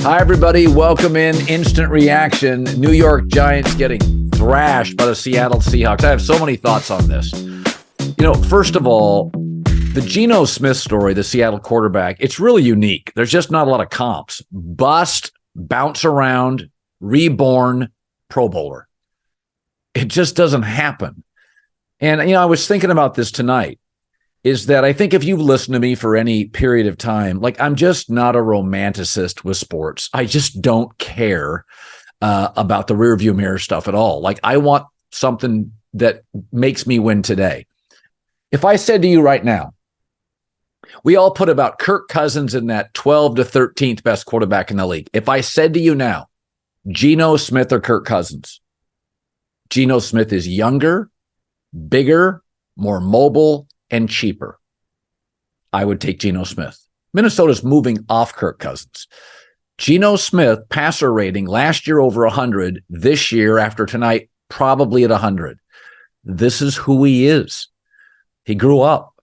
Hi, everybody. Welcome in. Instant reaction. New York Giants getting thrashed by the Seattle Seahawks. I have so many thoughts on this. First of all, the Geno Smith story, the Seattle quarterback, it's really unique. There's just not a lot of comps. Bust, bounce around, reborn, Pro Bowler. It just doesn't happen. And, I was thinking about this tonight, is that I think if you've listened to me for any period of time, I'm just not a romanticist with sports. I just don't care about the rearview mirror stuff at all. I want something that makes me win today. If I said to you right now, we all put about Kirk Cousins in that 12 to 13th best quarterback in the league. If I said to you now, Geno Smith or Kirk Cousins, Geno Smith is younger, bigger, more mobile, and cheaper. I would take Geno Smith. Minnesota's moving off Kirk Cousins. Geno Smith, passer rating last year over 100, this year after tonight, probably at 100. This is who he is. He grew up.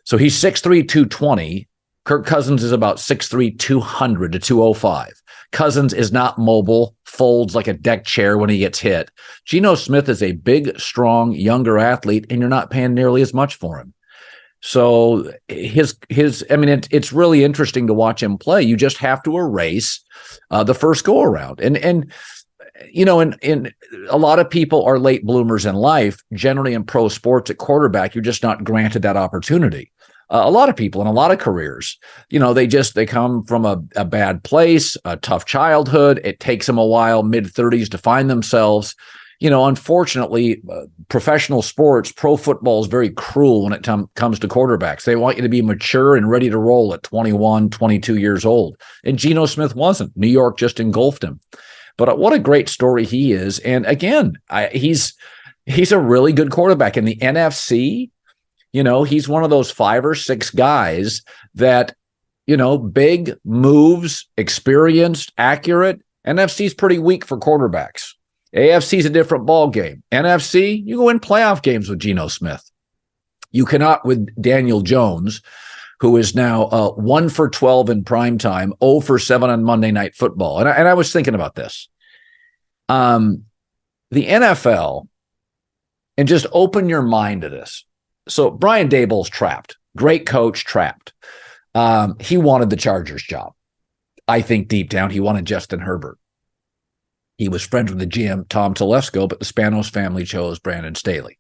So he's 6'3", 220. Kirk Cousins is about 6'3", 200 to 205. Cousins is not mobile, folds like a deck chair when he gets hit. Geno Smith is a big, strong, younger athlete, and you're not paying nearly as much for him. So it's really interesting to watch him play. You just have to erase the first go around. And a lot of people are late bloomers in life. Generally in pro sports at quarterback, you're just not granted that opportunity. A lot of people in a lot of careers, they come from a bad place, a tough childhood. It takes them a while, mid-30s, to find themselves. Unfortunately, professional sports, pro football is very cruel when it comes to quarterbacks. They want you to be mature and ready to roll at 21, 22 years old. And Geno Smith wasn't. New York just engulfed him. But what a great story he is. And again, he's a really good quarterback in the NFC. He's one of those 5 or 6 guys that, big moves, experienced, accurate. NFC's pretty weak for quarterbacks. AFC's a different ball game. NFC, you go win playoff games with Geno Smith. You cannot with Daniel Jones, who is now 1 for 12 in primetime, 0 for 7 on Monday Night Football. And I was thinking about this. The NFL, and just open your mind to this. So Brian Daboll's trapped. Great coach, trapped. He wanted the Chargers job. I think deep down he wanted Justin Herbert. He was friends with the GM, Tom Telesco, but the Spanos family chose Brandon Staley.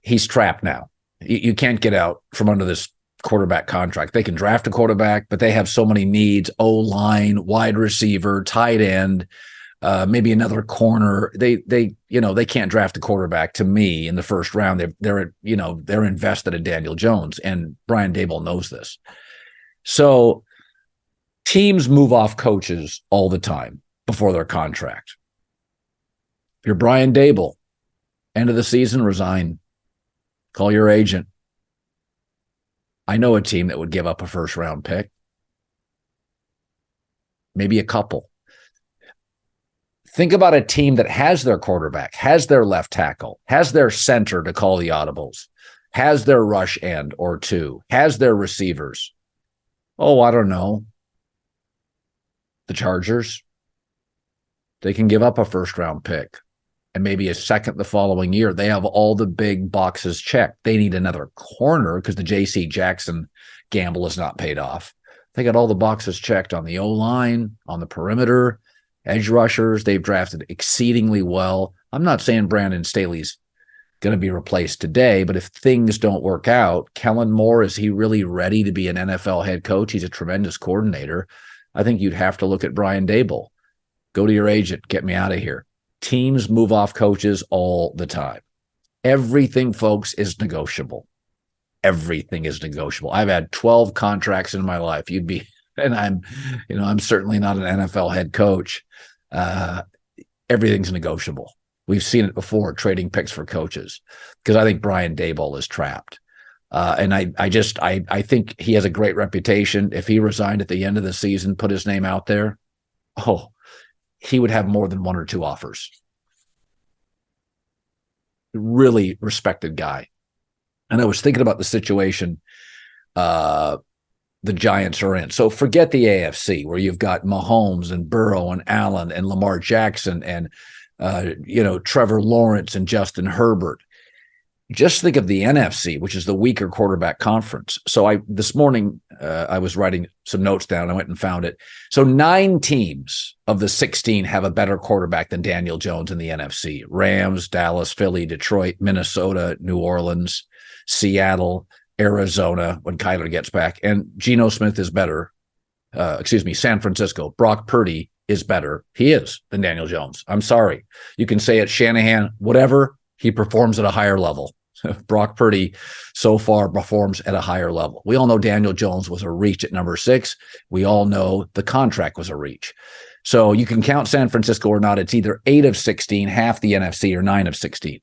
He's trapped now. You can't get out from under this quarterback contract. They can draft a quarterback, but they have so many needs: O-line, wide receiver, tight end, maybe another corner. They can't draft a quarterback, to me, in the first round. They're invested in Daniel Jones, and Brian Daboll knows this. So teams move off coaches all the time before their contract. If you're Brian Daboll, end of the season, resign. Call your agent. I know a team that would give up a first-round pick. Maybe a couple. Think about a team that has their quarterback, has their left tackle, has their center to call the audibles, has their rush end or two, has their receivers. Oh, I don't know. The Chargers. They can give up a first-round pick and maybe a second the following year. They have all the big boxes checked. They need another corner because the J.C. Jackson gamble is not paid off. They got all the boxes checked on the O-line, on the perimeter, edge rushers. They've drafted exceedingly well. I'm not saying Brandon Staley's going to be replaced today, but if things don't work out, Kellen Moore, is he really ready to be an NFL head coach? He's a tremendous coordinator. I think you'd have to look at Brian Daboll. Go to your agent. Get me out of here. Teams move off coaches all the time. Everything, folks, is negotiable. Everything is negotiable. I've had 12 contracts in my life. And I'm certainly not an NFL head coach. Everything's negotiable. We've seen it before, trading picks for coaches, because I think Brian Daboll is trapped. And I think he has a great reputation. If he resigned at the end of the season, put his name out there, he would have more than 1 or 2 offers. Really respected guy. And I was thinking about the situation the Giants are in. So forget the AFC, where you've got Mahomes and Burrow and Allen and Lamar Jackson and Trevor Lawrence and Justin Herbert. Just think of the NFC, which is the weaker quarterback conference. So this morning, I was writing some notes down. I went and found it. So 9 teams of the 16 have a better quarterback than Daniel Jones in the NFC. Rams, Dallas, Philly, Detroit, Minnesota, New Orleans, Seattle, Arizona, when Kyler gets back. And Geno Smith is better. San Francisco. Brock Purdy is better. He is than Daniel Jones. I'm sorry. You can say it, Shanahan, whatever. He performs at a higher level. Brock Purdy so far performs at a higher level. We all know Daniel Jones was a reach at number 6. We all know the contract was a reach. So you can count San Francisco or not. It's either 8 of 16, half the NFC, or 9 of 16.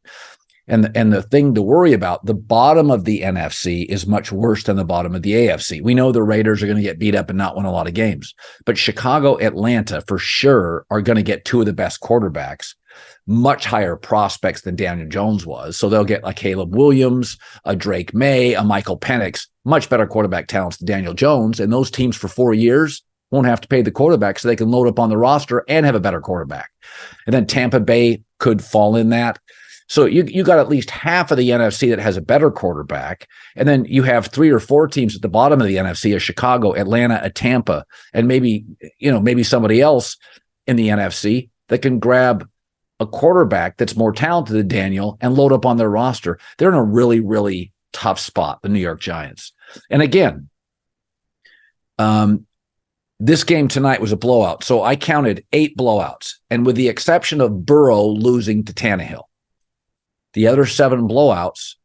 And the thing to worry about, the bottom of the NFC is much worse than the bottom of the AFC. We know the Raiders are going to get beat up and not win a lot of games. But Chicago, Atlanta, for sure, are going to get 2 of the best quarterbacks, much higher prospects than Daniel Jones was. So they'll get a Caleb Williams, a Drake May, a Michael Penix, much better quarterback talents than Daniel Jones. And those teams for 4 years won't have to pay the quarterback, so they can load up on the roster and have a better quarterback. And then Tampa Bay could fall in that. So you got at least half of the NFC that has a better quarterback. And then you have 3 or 4 teams at the bottom of the NFC, a Chicago, Atlanta, a Tampa, and maybe somebody else in the NFC that can grab a quarterback that's more talented than Daniel and load up on their roster. They're in a really, really tough spot, the New York Giants. And again, this game tonight was a blowout. So I counted 8 blowouts. And with the exception of Burrow losing to Tannehill, the other 7 blowouts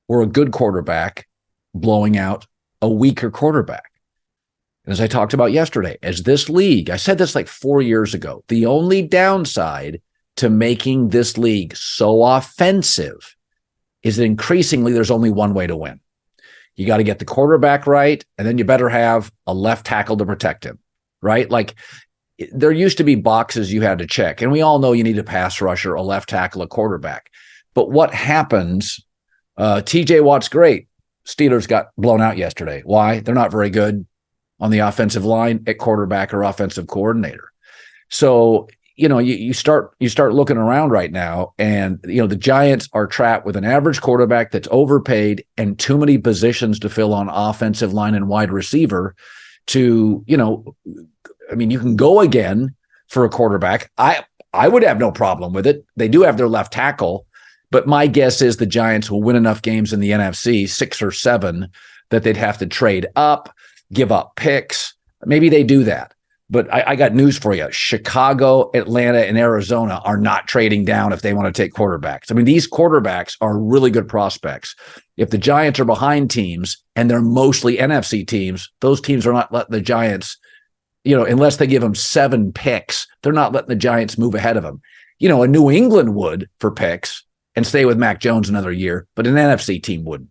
were a good quarterback blowing out a weaker quarterback. And as I talked about yesterday, as this league, I said this like 4 years ago, the only downside to making this league so offensive is that increasingly there's only one way to win. You got to get the quarterback right, and then you better have a left tackle to protect him, right? Like, there used to be boxes you had to check, and we all know you need a pass rusher, a left tackle, a quarterback. But what happens? TJ Watt's great. Steelers got blown out yesterday. Why? They're not very good on the offensive line at quarterback or offensive coordinator. So, you start looking around right now, and, the Giants are trapped with an average quarterback that's overpaid and too many positions to fill on offensive line and wide receiver to, you can go again for a quarterback. I would have no problem with it. They do have their left tackle, but my guess is the Giants will win enough games in the NFC, 6 or 7, that they'd have to trade up, give up picks. Maybe they do that. But I got news for you. Chicago, Atlanta, and Arizona are not trading down if they want to take quarterbacks. I mean, these quarterbacks are really good prospects. If the Giants are behind teams, and they're mostly NFC teams, those teams are not letting the Giants, unless they give them 7 picks, they're not letting the Giants move ahead of them. A New England would for picks and stay with Mac Jones another year, but an NFC team wouldn't.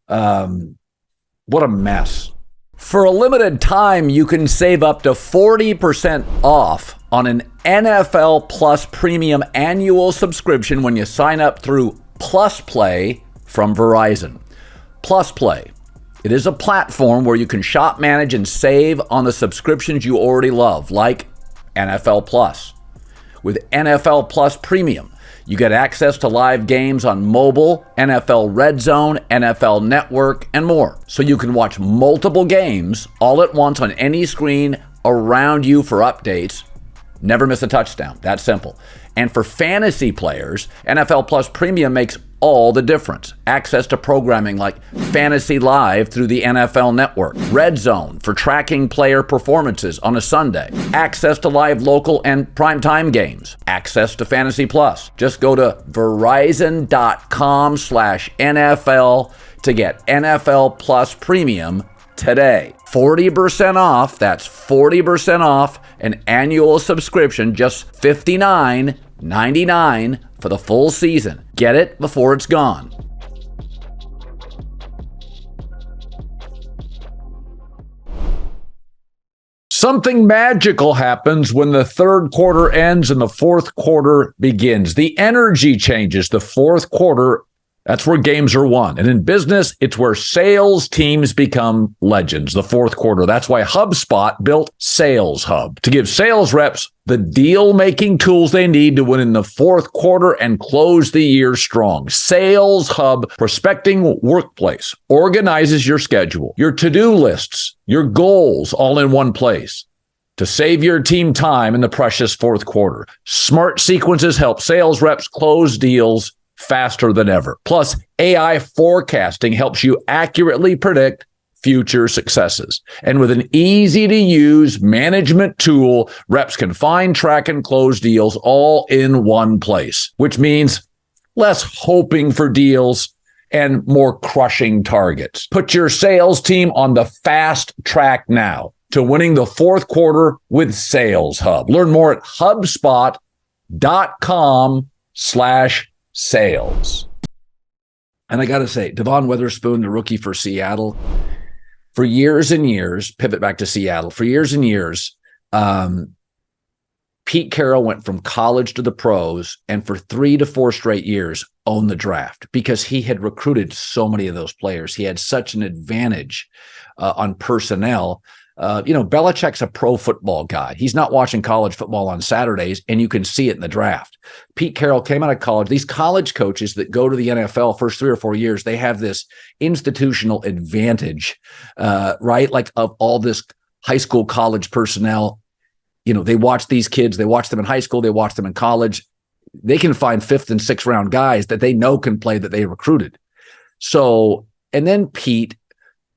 What a mess. For a limited time, you can save up to 40% off on an NFL Plus Premium annual subscription when you sign up through Plus Play from Verizon. Plus Play. It is a platform where you can shop, manage, and save on the subscriptions you already love, like NFL Plus. With NFL Plus Premium, you get access to live games on mobile, NFL Red Zone, NFL Network, and more. So you can watch multiple games all at once on any screen around you for updates. Never miss a touchdown. That simple. And for fantasy players, NFL Plus Premium makes all the difference. Access to programming like Fantasy Live through the NFL Network, Red Zone for tracking player performances on a Sunday, access to live local and primetime games, access to Fantasy Plus. Just go to verizon.com/NFL to get NFL Plus Premium today. 40% off, that's 40% off an annual subscription, just $59.99 for the full season. Get it before it's gone. Something magical happens when the third quarter ends and the fourth quarter begins. The energy changes. The fourth quarter That's where games are won. And in business, it's where sales teams become legends, the fourth quarter. That's why HubSpot built Sales Hub to give sales reps the deal-making tools they need to win in the fourth quarter and close the year strong. Sales Hub Prospecting Workplace organizes your schedule, your to-do lists, your goals all in one place to save your team time in the precious fourth quarter. Smart sequences help sales reps close deals faster than ever. Plus, AI forecasting helps you accurately predict future successes. And with an easy-to-use management tool, reps can find, track, and close deals all in one place, which means less hoping for deals and more crushing targets. Put your sales team on the fast track now to winning the fourth quarter with Sales Hub. Learn more at HubSpot.com/sales. And I got to say, Devon Witherspoon, the rookie for Seattle, for years and years, pivot back to Seattle, for years and years, Pete Carroll went from college to the pros and for 3 to 4 straight years owned the draft because he had recruited so many of those players. He had such an advantage on personnel. Belichick's a pro football guy. He's not watching college football on Saturdays, and you can see it in the draft. Pete Carroll came out of college. These college coaches that go to the NFL first 3 or 4 years, they have this institutional advantage, right? Like of all this high school, college personnel. They watch these kids. They watch them in high school. They watch them in college. They can find 5th and 6th round guys that they know can play that they recruited. So, and then Pete,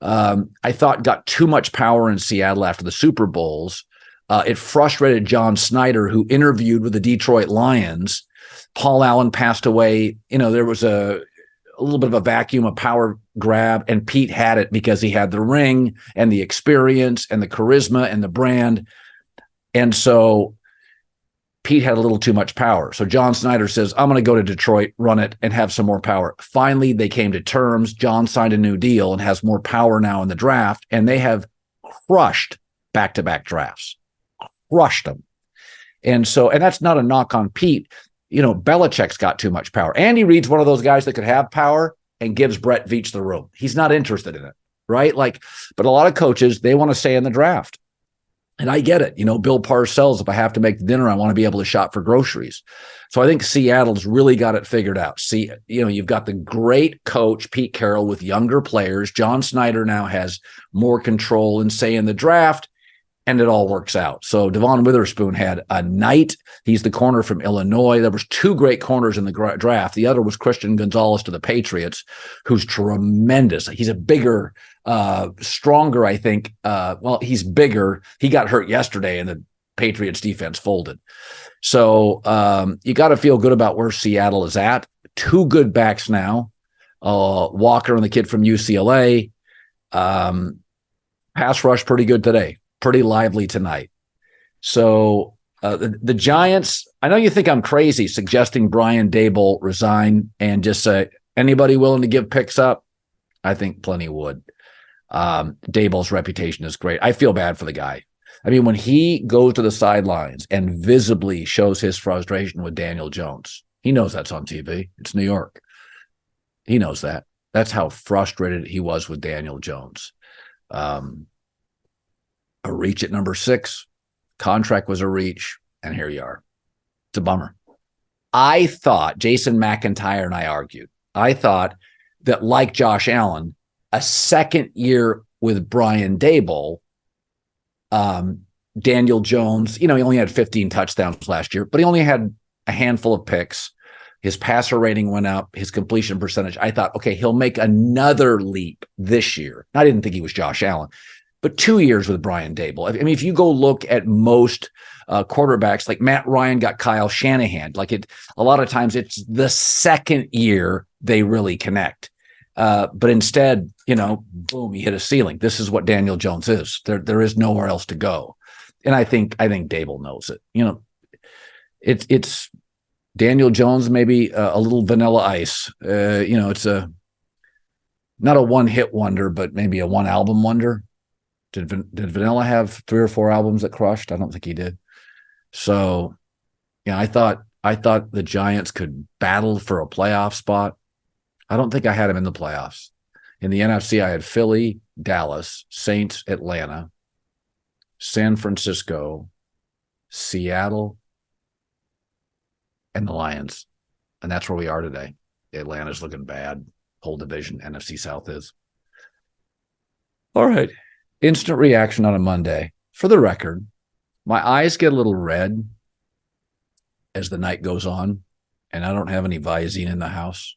I thought got too much power in Seattle after the Super Bowls. It frustrated John Snyder, who interviewed with the Detroit Lions. Paul Allen passed away. There was a little bit of a vacuum, a power grab, and Pete had it because he had the ring and the experience and the charisma and the brand. And so Pete had a little too much power. So John Snyder says, I'm going to go to Detroit, run it, and have some more power. Finally, they came to terms. John signed a new deal and has more power now in the draft, and they have crushed back-to-back drafts. Crushed them. And that's not a knock on Pete. Belichick's got too much power. Andy Reid's one of those guys that could have power and gives Brett Veach the room. He's not interested in it, right? But a lot of coaches, they want to stay in the draft. And I get it. Bill Parcells, if I have to make dinner, I want to be able to shop for groceries. So I think Seattle's really got it figured out. You've got the great coach, Pete Carroll, with younger players. John Snyder now has more control and say in the draft, and it all works out. So Devon Witherspoon had a night. He's the corner from Illinois. There was 2 great corners in the draft. The other was Christian Gonzalez to the Patriots, who's tremendous. He's a bigger, stronger, I think. He's bigger. He got hurt yesterday and the Patriots defense folded. So you got to feel good about where Seattle is at. 2 good backs now. Walker and the kid from UCLA. Pass rush pretty good today. Pretty lively tonight. So the Giants, I know you think I'm crazy suggesting Brian Daboll resign and just say, anybody willing to give picks up? I think plenty would. Daboll's reputation is great. I feel bad for the guy. I mean, when he goes to the sidelines and visibly shows his frustration with Daniel Jones, he knows that's on TV. It's New York. He knows that. That's how frustrated he was with Daniel Jones. A reach at number 6. Contract was a reach, and here you are. It's a bummer. I thought, Jason McIntyre and I argued, I thought that like Josh Allen, a second year with Brian Daboll, Daniel Jones, he only had 15 touchdowns last year, but he only had a handful of picks. His passer rating went up, his completion percentage. I thought, okay, he'll make another leap this year. I didn't think he was Josh Allen. But 2 years with Brian Daboll. I mean, if you go look at most quarterbacks, like Matt Ryan got Kyle Shanahan, a lot of times it's the second year they really connect. But instead, boom, he hit a ceiling. This is what Daniel Jones is. There is nowhere else to go. And I think Daboll knows it. It's Daniel Jones, maybe a little Vanilla Ice. It's not a one-hit wonder, but maybe a one-album wonder. Did Vanilla have 3 or 4 albums that crushed? I don't think he did. So, I thought the Giants could battle for a playoff spot. I don't think I had them in the playoffs. In the NFC, I had Philly, Dallas, Saints, Atlanta, San Francisco, Seattle, and the Lions. And that's where we are today. Atlanta's looking bad. Whole division, NFC South is. All right. Instant reaction on a Monday. For the record, my eyes get a little red as the night goes on, and I don't have any Visine in the house.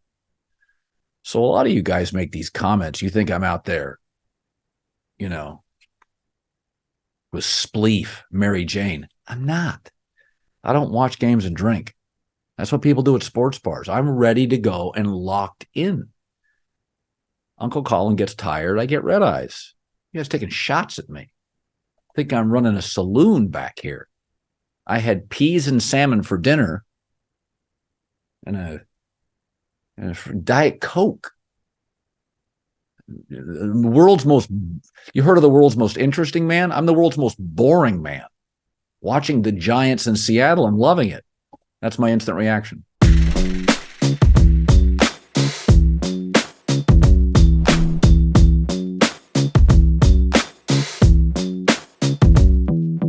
So a lot of you guys make these comments. You think I'm out there, you know, with spleef, Mary Jane. I'm not. I don't watch games and drink. That's what people do at sports bars. I'm ready to go and locked in. Uncle Colin gets tired. I get red eyes. You guys taking shots at me. I think I'm running a saloon back here. I had peas and salmon for dinner and a Diet Coke. The world's most, you heard of the world's most interesting man? I'm the world's most boring man. Watching the Giants in Seattle, I'm loving it. That's my instant reaction.